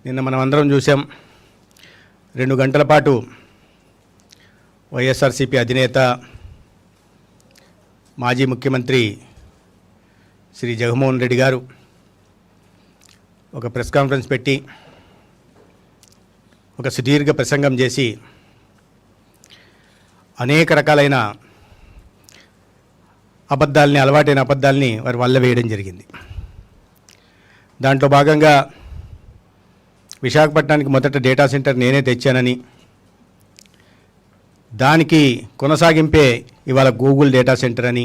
నిన్న మనం అందరం చూసాం 2 గంటల పాటు వైఎస్ఆర్సీపీ అధినేత మాజీ ముఖ్యమంత్రి శ్రీ జగన్మోహన్ రెడ్డి గారు ఒక ప్రెస్ కాన్ఫరెన్స్ పెట్టి ఒక సుదీర్ఘ ప్రసంగం చేసి అనేక రకాలైన అలవాటైన అబద్ధాలని వారి వల్ల వేయడం జరిగింది. దాంట్లో భాగంగా విశాఖపట్నానికి మొదట డేటా సెంటర్ నేనే తెచ్చానని, దానికి కొనసాగింపే ఇవాళ గూగుల్ డేటా సెంటర్ అని,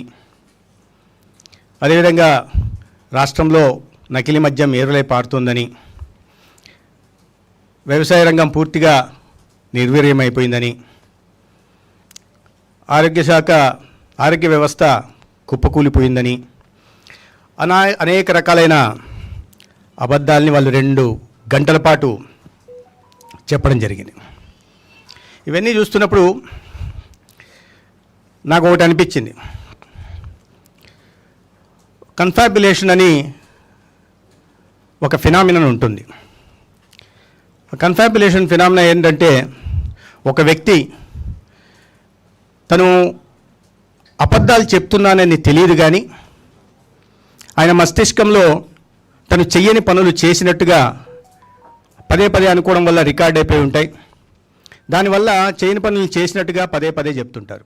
అదేవిధంగా రాష్ట్రంలో నకిలీ మద్యం ఏరులై పారుతుందని, వ్యవసాయ రంగం పూర్తిగా నిర్వీర్యమైపోయిందని, ఆరోగ్య వ్యవస్థ కుప్పకూలిపోయిందని, అనేక రకాలైన అబద్ధాలని వాళ్ళు 2 గంటల పాటు చెప్పడం జరిగింది. ఇవన్నీ చూస్తున్నప్పుడు నాకు ఒకటి అనిపించింది. కన్ఫాబులేషన్ అని ఒక ఫినామినన్ ఉంటుంది. కన్ఫాబులేషన్ ఫినామినా ఏంటంటే, ఒక వ్యక్తి తను అబద్ధాలు చెప్తున్నానని తెలియదు కానీ ఆయన మస్తిష్కంలో తను చెయ్యని పనులు చేసినట్టుగా పదే పదే అనుకోవడం వల్ల రికార్డ్ అయిపోయి ఉంటాయి. దానివల్ల చేయని పనులు చేసినట్టుగా పదే పదే చెప్తుంటారు.